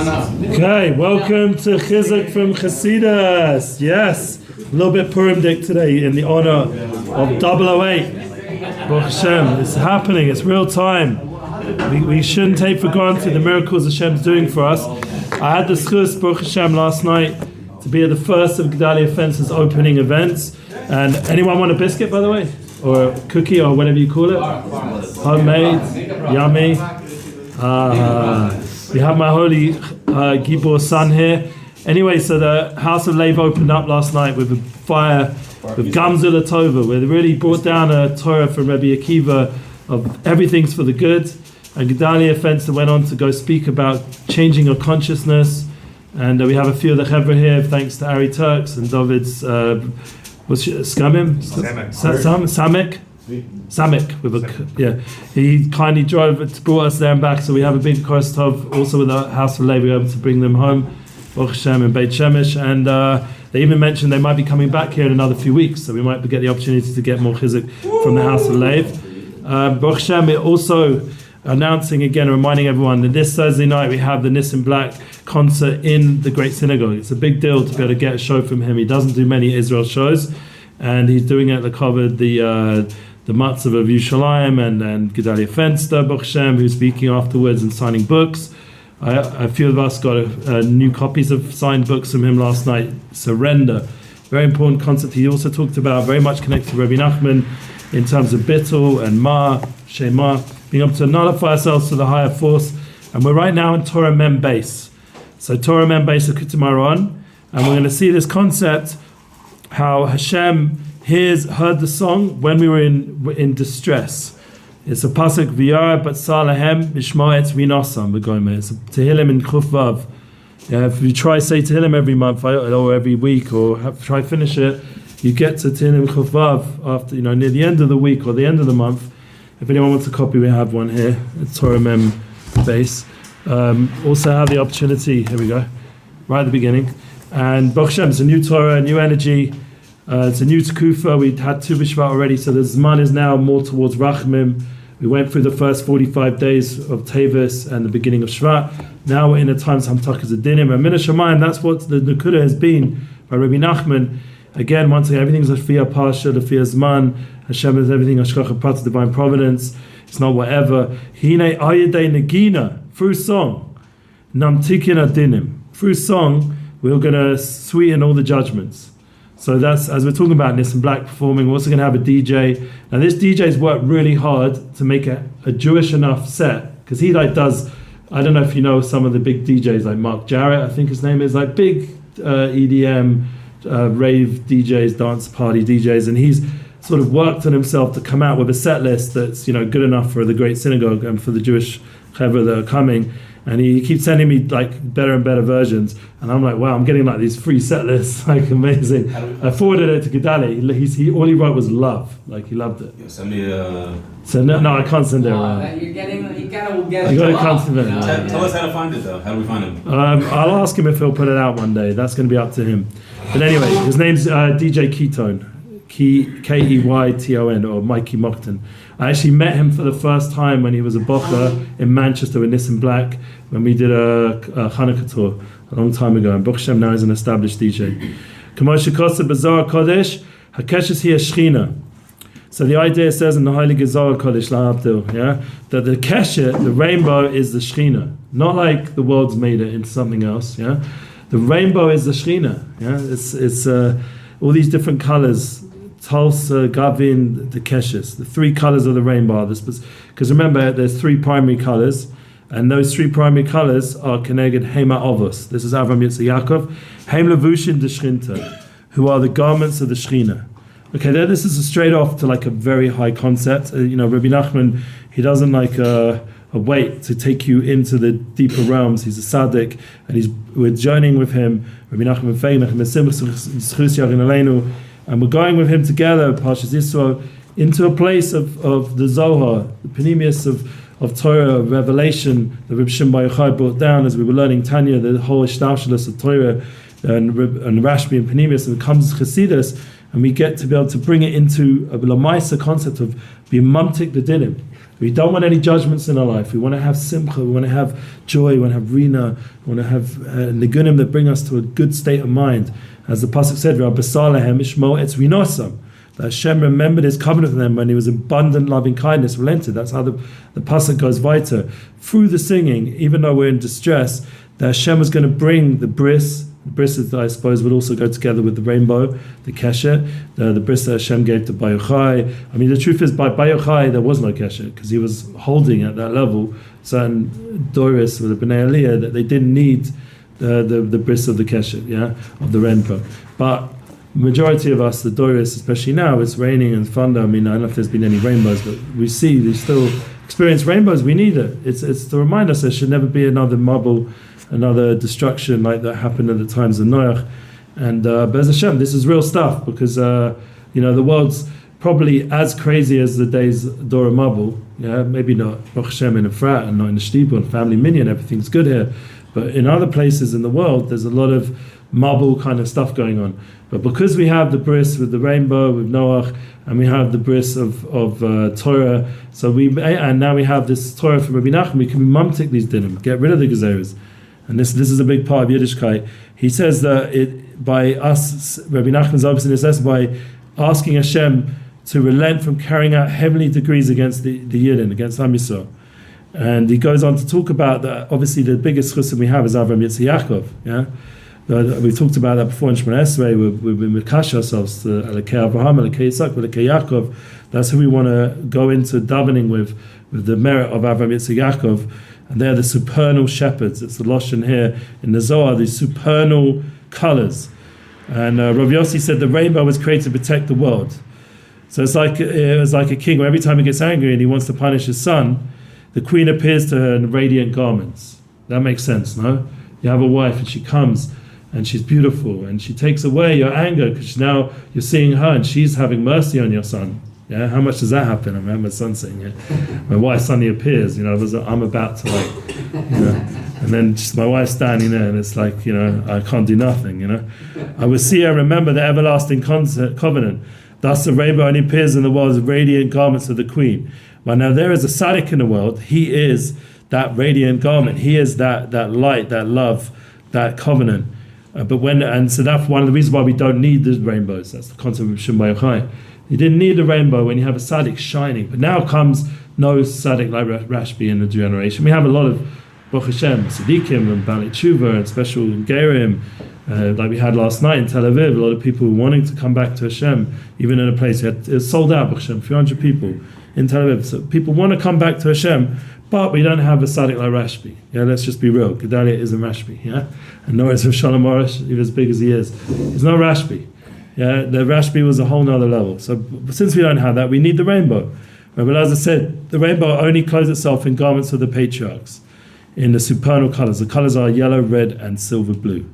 Okay, welcome to Chizuk from Chasidus. Yes, a little bit Purim Dik today in the honor of 008. Baruch Hashem, it's happening, it's real time. We shouldn't take for granted the miracles Hashem's doing for us. I had the schus, Baruch Hashem, last night to be at the first of Gedale Fenster's opening events. And anyone want a biscuit, by the way? Or a cookie, or whatever you call it? Homemade, yummy. We have my holy Gibor son here. Anyway, so the House of Lev opened up last night with a fire, with Gamzula Tova, where they really brought down a Torah from Rebbe Akiva of everything's for the good. And Gedale Fenster went on to go speak about changing your consciousness. And we have a few of the Chevra here, thanks to Ari Turks and David's, what's it, Skamim? Samek with a, yeah. He kindly brought us there and back, so we have a big Kostov also with the House of Lev. We were able to bring them home, Baruch Hashem and Beit Shemesh, and they even mentioned they might be coming back here in another few weeks, so we might get the opportunity to get more chizuk from the House of Lev. Baruch Hashem, we're also announcing again, reminding everyone that this Thursday night we have the Nissim Black concert in the Great Synagogue. It's a big deal to be able to get a show from him. He doesn't do many Israel shows, and he's doing it at the cover the Matzav of Yerushalayim and Gedale Fenster, Baruch Hashem, who's speaking afterwards and signing books. A few of us got new copies of signed books from him last night. Surrender, very important concept. He also talked about, very much connected to Rebbe Nachman in terms of bittul and ma, shema, being able to nullify ourselves to the higher force. And we're right now in Torah Mem Beis. So Torah Mem Beis Likutei Moharan, and we're going to see this concept, how Hashem heard the song when we were in distress. It's a pasuk v'yara but salahem mishmaetz v'nosam v'goyme. It's a Tehillim in Chuf Vav. If you try say Tehillim every month or every week, or try finish it, you get to Tehillim Chuf Vav after, near the end of the week or the end of the month. If anyone wants a copy, we have one here. It's Torah Mem Base. Also have the opportunity. Here we go, right at the beginning. And Baruch Hashem, it's a new Torah, a new energy. It's a new Tekufa. We had Tu B'Shvat already, so the Zman is now more towards Rachmim. We went through the first 45 days of Tevis and the beginning of Shvat. Now we're in the times Hamtakas Adinim and Min Hashamayim. That's what the Nakuda has been by Rebbe Nachman. Again, once again, everything's Lefia Pasha, Lefia Zman. Hashem is everything Hashgacha Prat, divine providence. It's not whatever. Hine Ayadei Nagina, through song. Namtikin Adinim. Through song, we're going to sweeten all the judgments. So that's, as we're talking about Nissim Black performing, we're also going to have a DJ. Now this DJ's worked really hard to make a Jewish enough set, because he does, I don't know if you know some of the big DJs like Mark Jarrett, I think his name is, like big EDM, rave DJs, dance party DJs, and he's sort of worked on himself to come out with a set list that's good enough for the Great Synagogue and for the Jewish Chevra that are coming. And he keeps sending me like better and better versions, and I'm like, wow, I'm getting like these free set lists, like amazing. I forwarded it to Gedale. He all he wrote was love, like he loved it. Send me So no, I can't send it around. You're getting, you gotta get You got to it. come to them. Tell us how to find it though. How do we find him? I'll ask him if he'll put it out one day. That's going to be up to him. But anyway, his name's DJ Ketone, Keyton, or Mikey Mockton. I actually met him for the first time when he was a bocher in Manchester with Nissim Black, when we did a Hanukkah tour a long time ago. And Baruch Hashem now is an established DJ. So the idea says in the Holy Gezor Kodesh La'abdil, that the keshet, the rainbow, is the Sheichnah. Not like the world's made it into something else. The rainbow is the Sheichnah. It's all these different colors. Tulsa, Gavin, the Keshes, the three colors of the rainbow. Because remember, there's three primary colors, and those three primary colors are Keneged Hema Ovos. This is Avram Yitzhak Yaakov. Heim Levushin de Shrinta, who are the garments of the Shechina. Okay, there. This is a straight off to like a very high concept. Rebbe Nachman, he doesn't like a weight to take you into the deeper realms. He's a tzaddik, and we're journeying with him. Rebbe Nachman Faiga, and we're going with him together, Parshas Yisro, into a place of the Zohar, the Panemius of Torah, of revelation, that Reb Shimon Bar Yochai brought down as we were learning Tanya, the whole Ishtarshalos of Torah, and Rashbi and Panemius, and it comes Chasidus, and we get to be able to bring it into a Lamaisa concept of being mumtik the dinim. We don't want any judgments in our life. We want to have Simcha. We want to have joy. We want to have Rina. We want to have Nigunim that bring us to a good state of mind. As the Pasuk said, Rabbasalehem Ishmo Etz Rinosam. That Hashem remembered his covenant with them when he was abundant loving kindness, relented. That's how the Pasuk goes weiter. Through the singing, even though we're in distress, that Hashem was going to bring the bris. The bris, I suppose, would also go together with the rainbow, the kesher, the bris that Hashem gave to Bayochai. I mean, the truth is, by Bayochai, there was no kesher, because he was holding at that level certain doris with the Bnei Aliyah that they didn't need the bris of the kesher, of the rainbow. But majority of us, the doris, especially now, it's raining and thunder. I mean, I don't know if there's been any rainbows, but we still experience rainbows. We need it. It's to remind us there should never be another Mabul, another destruction like that happened at the times of Noach. And Bez Hashem, this is real stuff, because the world's probably as crazy as the days Dora Mabul. Maybe not Baruch Hashem in a frat and not in a Shtiebel and family minyan, everything's good here. But in other places in the world, there's a lot of Mabul kind of stuff going on. But because we have the bris with the rainbow, with Noach, and we have the bris of Torah, and now we have this Torah from Rebbe Nachman, we can mumtik these dinim, get rid of the gezeres. And this is a big part of Yiddishkeit. He says that by us, Rebbe Nachman's obviously in this by asking Hashem to relent from carrying out heavenly decrees against the Yidden, against Am Yisrael. And he goes on to talk about that. Obviously, the biggest chusam we have is Avram Yitzchak Yaakov. We've talked about that before in Shemona Esrei. We've been mekash ourselves to Elokei Abraham, Elokei Yitzchak, Elokei Yaakov. That's who we want to go into davening with the merit of Avram Yitzchak Yaakov. And they're the supernal shepherds. It's the Lashon here in the Zohar, these supernal colors. And Rav Yossi said the rainbow was created to protect the world. So it's like a king where every time he gets angry and he wants to punish his son, the queen appears to her in radiant garments. That makes sense, no? You have a wife and she comes and she's beautiful and she takes away your anger because now you're seeing her and she's having mercy on your son. How much does that happen? I remember my son saying, my wife suddenly appears, I'm about to and then just my wife standing there and it's like, I can't do nothing, I will see and remember the everlasting covenant. Thus the rainbow only appears in the world as radiant garments of the queen. But now there is a tzaddik in the world. He is that radiant garment. He is that light, that love, that covenant. So that's one of the reasons why we don't need the rainbows. That's the concept of Shem Bayochai. You didn't need a rainbow when you have a tzaddik shining. But now comes no tzaddik like Rashbi in the generation. We have a lot of Baruch Hashem, tzaddikim and Bali Tshuva and special Gerim, like we had last night in Tel Aviv. A lot of people wanting to come back to Hashem, even in a place it was sold out. Baruch Hashem, a few hundred people in Tel Aviv. So people want to come back to Hashem, but we don't have a tzaddik like Rashbi. Let's just be real. Gedale isn't Rashbi. And nor is Shalom Arush, even as big as he is. He's not Rashbi. The Rashbi was a whole nother level. So since we don't have that, we need the rainbow. But as I said, the rainbow only clothes itself in garments of the patriarchs, in the supernal colors. The colors are yellow, red, and silver blue.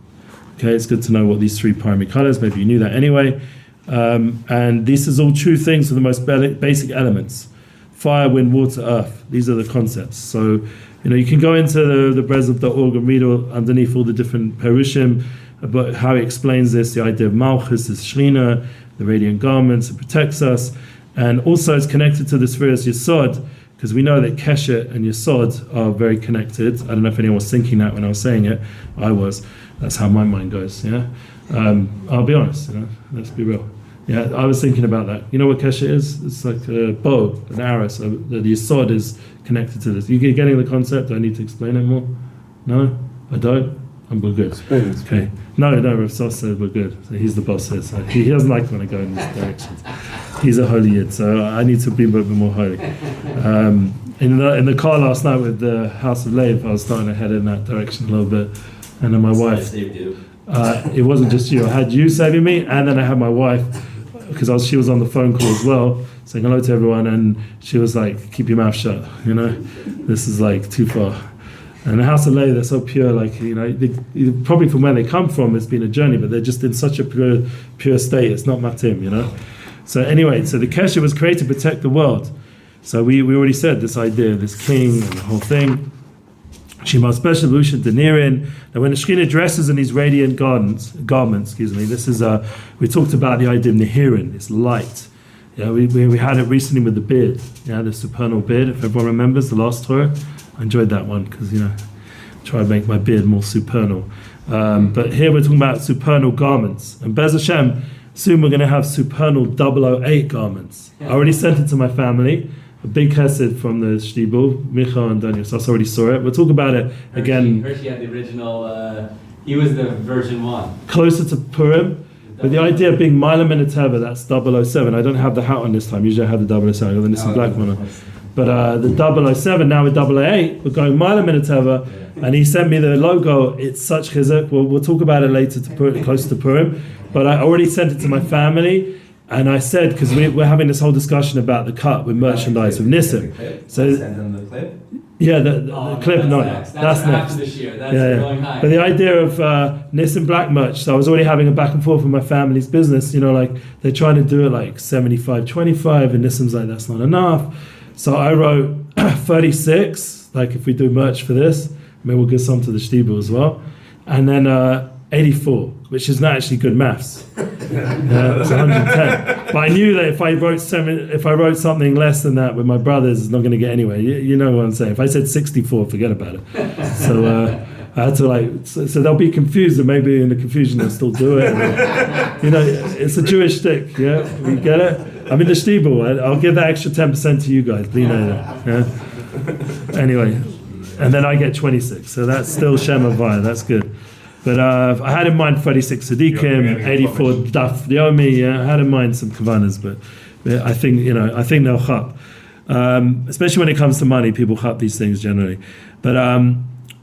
Okay, it's good to know what these three primary colors. Maybe you knew that anyway. And this is all true things for the most basic elements: fire, wind, water, earth. These are the concepts. So you can go into the Breslov.org and read underneath all the different perushim about how he explains this. The idea of Malchus, the Sheichnah, the radiant garments, it protects us, and also it's connected to the spheres Yesod, because we know that Keshet and Yesod are very connected. I don't know if anyone was thinking that when I was saying it. I was. That's how my mind goes. I'll be honest. Let's be real. I was thinking about that. You know what Keshet is? It's like a bow, an arrow. So the Yesod is connected to this. You getting the concept? Do I need to explain it more? No, I don't. We're good. Okay. No, Rav Sos said we're good. So he's the boss here. So he doesn't like when I go in this direction. He's a holy yid, so I need to be a bit more holy. In the car last night with the House of Lev, I was starting to head in that direction a little bit, and then my wife. It wasn't just you. I had you saving me, and then I had my wife, because she was on the phone call as well, saying hello to everyone, and she was like, "Keep your mouth shut." This is like too far. And the House of Lev, they're so pure, probably from where they come from, it's been a journey, but they're just in such a pure state. It's not matim, So anyway, the Kesher was created to protect the world. So we already said this idea, this king and the whole thing. Shema special Lusha Denirin. Now when the Shekhinah dresses in these radiant garments, this is we talked about the idea of Nehirin, this light. Yeah, we had it recently with the beard. Yeah, the supernal beard. If everyone remembers the last Torah, I enjoyed that one because try to make my beard more supernal. But here we're talking about supernal garments, and Bez Hashem, soon we're going to have supernal 008 garments. I already sent it to my family. A big chesed from the Shtiebel, Micha and Daniel. So I already saw it. We'll talk about it again. Hershey had the original. He was the version 1. Closer to Purim. But the idea of being Mila Minateva, that's 007. I don't have the hat on this time. Usually I have the 007. I got the Nissim Black one on. But the 007, now with 008, we're going Mila Minateva. And he sent me the logo. It's such chizuk. We'll talk about it later to put it close to Purim. But I already sent it to my family. And I said, because we're having this whole discussion about the cut with merchandise with Nissim. So send them the clip? Yeah, the clip, that's next. After this year. That's going high. But the idea of Nissim Black merch, so I was already having a back and forth with my family's business, like they're trying to do it like 75-25, and Nissim's like, that's not enough. So I wrote 36, like if we do merch for this, maybe we'll give some to the Shtiebel as well. And then 84, which is not actually good maths. It's 110. But I knew that if I wrote something less than that with my brothers, it's not going to get anywhere. You know what I'm saying? If I said 64, forget about it. So I had to so they'll be confused, and maybe in the confusion they'll still do it. It's a Jewish stick. Yeah, we get it. I'm in the Shtiebel. I'll give that extra 10% to you guys. Yeah. Anyway, and then I get 26. So that's still Shem Avaya. That's good. But I had in mind 36 Sadiqim, 84 Daf Yomi. I had in mind some Kavanas, but I think they'll chap. Especially when it comes to money, people chap these things generally. But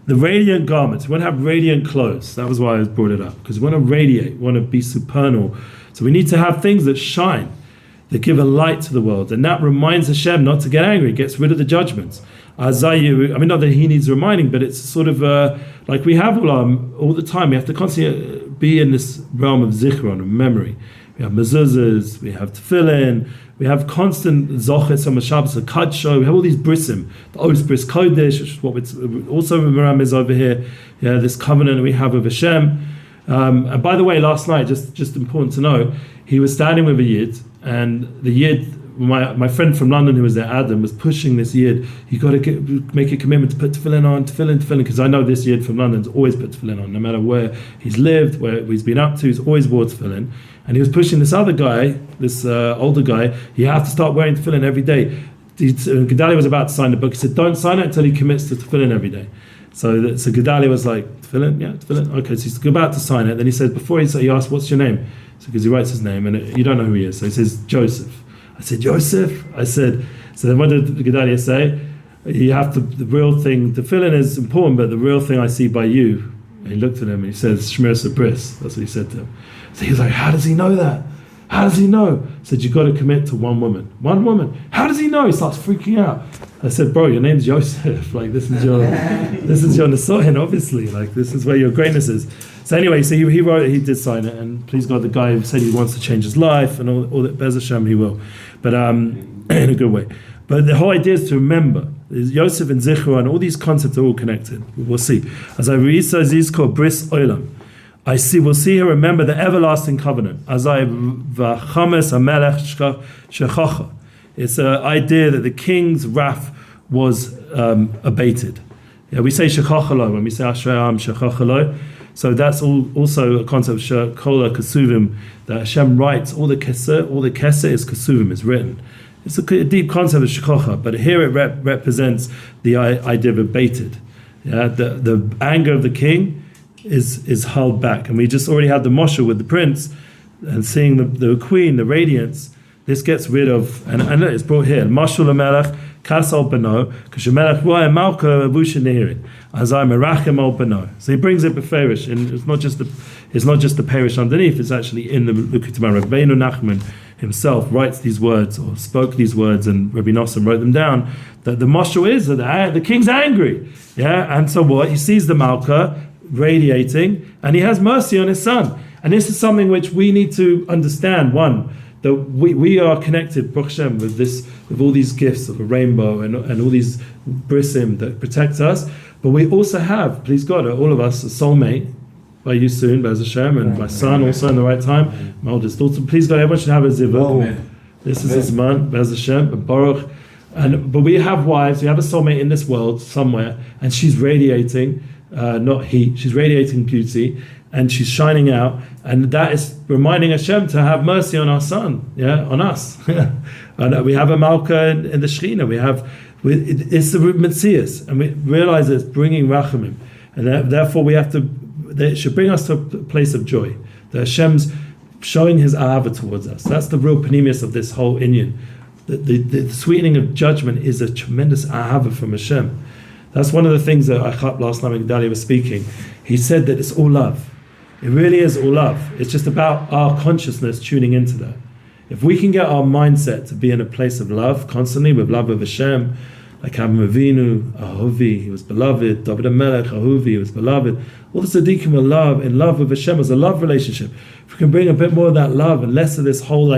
the radiant garments, we want to have radiant clothes. That was why I brought it up, because we want to radiate, we want to be supernal. So we need to have things that shine, that give a light to the world, and that reminds Hashem not to get angry, gets rid of the judgments. Not that he needs reminding, but it's sort of like we have all the time. We have to constantly be in this realm of zichron, of memory. We have mezuzahs, we have tefillin, we have constant zochets on Shabbos, a kadsho. We have all these brisim, the os bris kodesh, which is what also Miram is over here. Yeah, this covenant we have with Hashem. And by the way, last night, just important to know, he was standing with a yid, and the yid, my friend from London who was there, Adam, was pushing this yid. You got to make a commitment to put tefillin on, because I know this yid from London's always put tefillin on, no matter where he's lived, where he's been up to, he's always wore tefillin. And he was pushing this other guy, this older guy, you have to start wearing tefillin every day. Gedale was about to sign the book. He said, don't sign it until he commits to tefillin every day. So Gedale was like, tefillin? Yeah, tefillin. Okay, so he's about to sign it. Then he said, before he asked, what's your name? So because he writes his name, and you don't know who he is. So he says, Joseph. I said, Joseph? I said, so then what did Gedale say? You have to, the real thing, the tefillin is important, but the real thing I see by you. And he looked at him and he says, Shmir Sabris. That's what he said to him. So he was like, how does he know that? How does he know? I said, you've got to commit to one woman. One woman. How does he know? He starts freaking out. I said, bro, your name's Joseph. Like, this is your Nesohin, obviously. Like, this is where your greatness is. So anyway, so he wrote it, he did sign it, and please God, the guy said he wants to change his life, and all that, Bez Hashem, he will. But in a good way. But the whole idea is to remember. Yosef and Zichro and all these concepts are all connected. We'll see. As I read, says he's called Bris Olam. We'll see here, remember the everlasting covenant. As I v'chames hamelech shechacha. It's an idea that the king's wrath was abated. Yeah, we say shechachalo when we say Ashrei shechachalo. So that's also a concept of Kola Kesuvim, that Hashem writes all the Keser is Kesuvim, is written. It's a deep concept of Shechocha, but here it represents the idea of abated. Yeah, the anger of the king is held back, and we just already had the Moshe with the prince, and seeing the queen, the radiance. This gets rid of, and it's brought here. Mashul Melech Kasal Beno, Kashemelech Roy Malka Avusha Nehirin. Azai Merachem Al Beno. So he brings it beferish, and it's not just the parish underneath. It's actually in the Likutei Moharan. Rebbe Nachman himself writes these words, or spoke these words, and Rebbe Nachman wrote them down. That the mashal is that the king's angry, yeah, and so what? He sees the Malka radiating, and he has mercy on his son. And this is something which we need to understand. One, that we are connected, Baruch Hashem, with all these gifts of a rainbow and all these brisim that protect us. But we also have, please God, all of us, a soulmate by you soon, Bez Hashem, and my son also in the right time, my oldest daughter. Please God, everyone should have a zivug. This is his man, Bez Hashem, Baruch. But we have wives, we have a soulmate in this world somewhere, and she's radiating, not heat, she's radiating beauty, and she's shining out, and that is reminding Hashem to have mercy on our son, on us. And we have a Malka in the Sheichnah, it's the Metzias, and we realize it's bringing Rachamim, and therefore it should bring us to a place of joy. That Hashem's showing His ahava towards us. That's the real panemius of this whole inyan. The sweetening of judgment is a tremendous ahava from Hashem. That's one of the things that Achab last night when Gedale was speaking. He said that it's all love. It really is all love. It's just about our consciousness tuning into that. If we can get our mindset to be in a place of love constantly, with love of Hashem, like Avraham Avinu, Ahovi, he was beloved. David HaMelech, Ahovi, he was beloved. All the tzaddikim were in love with Hashem as a love relationship. If we can bring a bit more of that love and less of this whole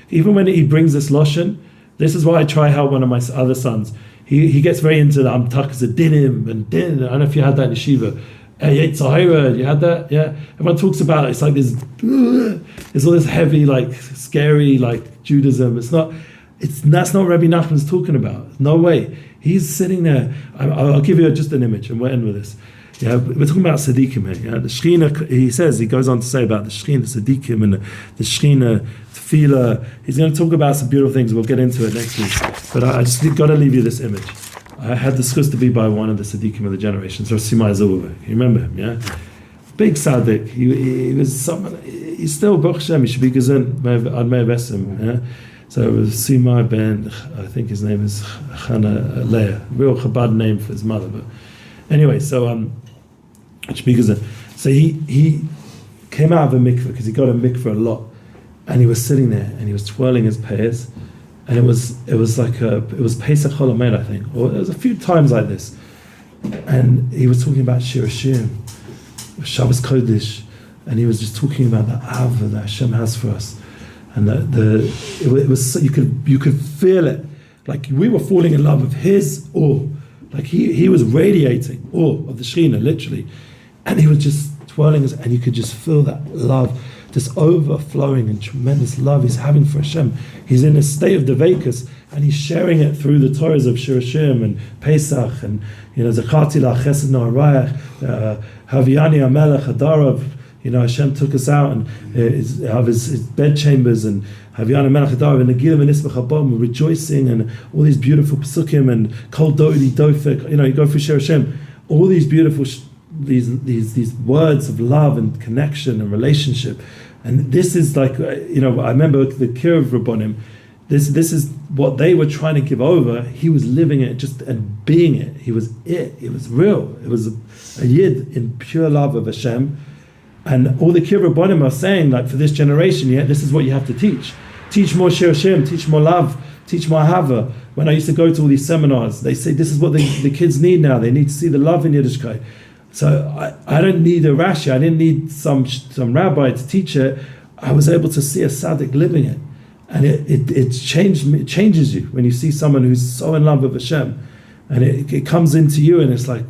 even when he brings this loshen, this is why I try help one of my other sons. He gets very into the amtakas dinim and din. I don't know if you had that in yeshiva. You had that? Yeah. Everyone talks about it. It's like there's all this heavy, scary, Judaism. That's not Rebbe Nachman's talking about. No way. He's sitting there. I'll give you just an image, and we'll end with this. Yeah, we're talking about tzaddikim here. Yeah? The Sheichnah, he goes on to say about the Sheichnah, tzaddikim, and the Sheichnah, tefillah. He's going to talk about some beautiful things. We'll get into it next week. But I just got to leave you this image. I had discussed to be by one of the tzaddikim of the generation, so Simai Zilver. You remember him, yeah? Big tzaddik. He was someone. He's still Baruch Hashem. He should be Gazan Admei Besim. Yeah. So it was Simai ben. I think his name is Chana Leah. Real Chabad name for his mother. But anyway, so it should be Gazan. So he came out of a mikveh because he got a mikveh a lot, and he was sitting there and he was twirling his payas. And it was Pesach Chol Hamoed, I think, or there was a few times like this, and he was talking about Shir Hashem, Shabbos Kodesh, and he was just talking about the ahava that Hashem has for us, and it was you could feel it, like we were falling in love with His awe, like he was radiating awe of the Sheichnah literally, and he was just twirling his, and you could just feel that love. This overflowing and tremendous love he's having for Hashem. He's in a state of devekus, and he's sharing it through the Torahs of Shir Hashem and Pesach, and Zacharti La Chesed No'arayach, Haviani HaMelech Hadarav. Hashem took us out and have his bedchambers, and Haviani HaMelech Hadarav and Negilim and Nisbech Habom, rejoicing, and all these beautiful pesukim and Kol Dodi Dofek. You go through Shir Hashem, all these beautiful these words of love and connection and relationship. And this is I remember the Kir of Rabbonim, this is what they were trying to give over. He was living it and being it. He was it. It was real. It was a yid in pure love of Hashem. And all the Kir of Rabbonim are saying, for this generation, this is what you have to teach. Teach more Shir Hashem, teach more love, teach more ahava. When I used to go to all these seminars, they say this is what the kids need now. They need to see the love in Yiddishkeit. So I don't need a Rashi. I didn't need some rabbi to teach it. I was able to see a tzaddik living it, and it changes you when you see someone who's so in love with Hashem, and it comes into you, and it's like,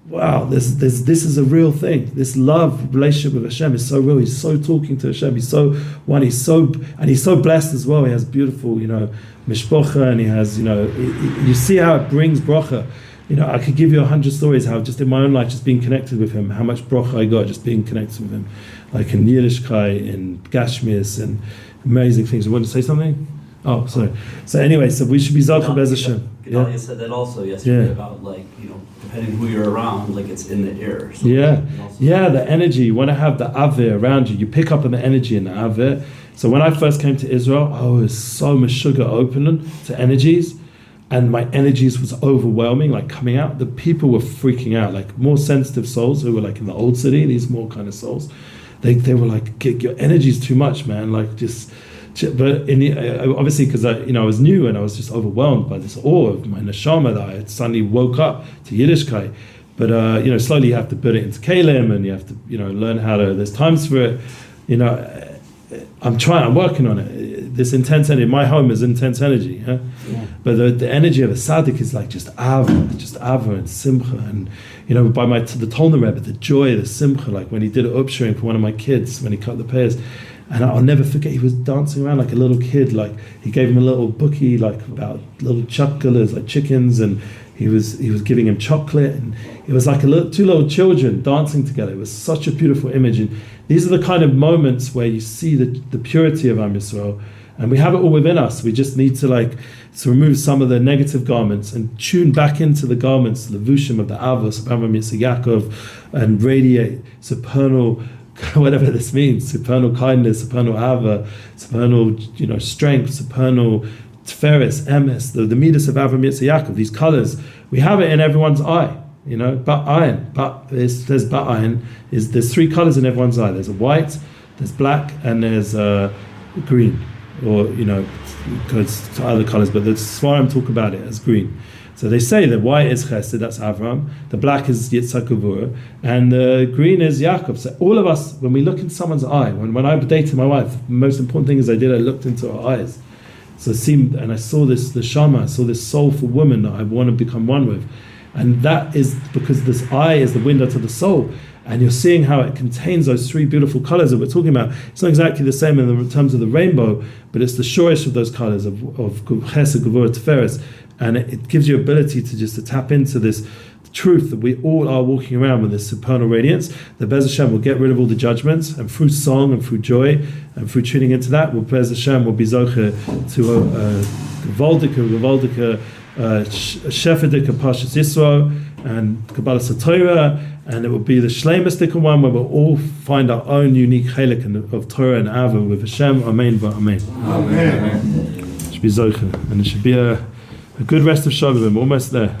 wow, this is a real thing. This love relationship with Hashem is so real. He's so talking to Hashem. He's so one. He's so blessed as well. He has beautiful, mishpocha, and he has, you see how it brings bracha. I could give you 100 stories how just in my own life, just being connected with him, how much bracha I got just being connected with him, like in Yiddishkeit, in Gashmias, and amazing things. You want to say something? Oh, sorry. So anyway, so we should be Zalcha Bez Hashem. Gedale said that also yesterday about depending who you're around, it's in the air. So the energy. You want to have the avir around you. You pick up on the energy in the avir. So when I first came to Israel, I was so meshuga open to energies. And my energies was overwhelming, coming out. The people were freaking out, more sensitive souls who were in the old city, these more kind of souls. They were like, your energy's too much, man. But obviously, because I was new and I was just overwhelmed by this awe of my neshama that I had suddenly woke up to Yiddishkeit. But slowly you have to put it into kalim, and you have to learn how to. There's times for it. I'm working on it. This intense energy. My home is intense energy. Yeah? But the energy of a tzaddik is just ava and simcha, and by the Tolna Rebbe, the joy, the simcha, when he did an upsherin for one of my kids when he cut the payas, And I'll never forget, he was dancing around like a little kid. Like he gave him a little bookie, like about little chukkas, like chickens, and he was giving him chocolate, and it was like two little children dancing together. It was such a beautiful image, and these are the kind of moments where you see the purity of Am Yisrael, and we have it all within us. We just need to remove some of the negative garments and tune back into the garments, the vushim of the Avos, of Avraham, Yitzchak, Yaakov, and radiate supernal, whatever this means, supernal kindness, supernal ava, supernal, strength, supernal Tiferes, Emes, the midas of Avraham, Yitzchak, Yaakov, these colors, we have it in everyone's eye, but ayin, there's ba'ayin, there's three colors in everyone's eye. There's a white, there's black, and there's green, or, because to other colors, but the Svarim talk about it as green. So they say the white is Chesed, that's Avram, the black is Yitzchak Gevurah, and the green is Yaakov. So all of us, when we look in someone's eye, when I dated my wife, the most important thing I looked into her eyes. So it seemed, and I saw the Shama, I saw this soulful woman that I want to become one with. And that is because this eye is the window to the soul. And you're seeing how it contains those three beautiful colors that we're talking about. It's not exactly the same in terms of the rainbow, but it's the shorish of those colors of Chesed, Gevurah, Tiferes. And it gives you ability to tap into this truth that we all are walking around with, this supernal radiance. The Bez Hashem will get rid of all the judgments, and through song and through joy and through tuning into that, Bez Hashem will be zocher to Gevaldika, Shefedika Pashas Yisro, and Kabbalah Torah, and it will be the Shleimastika one where we'll all find our own unique chelik of Torah and Ava with Hashem. Amen v'amen. Amen. It should be zocher, and it should be a good rest of Shabbat. We're almost there.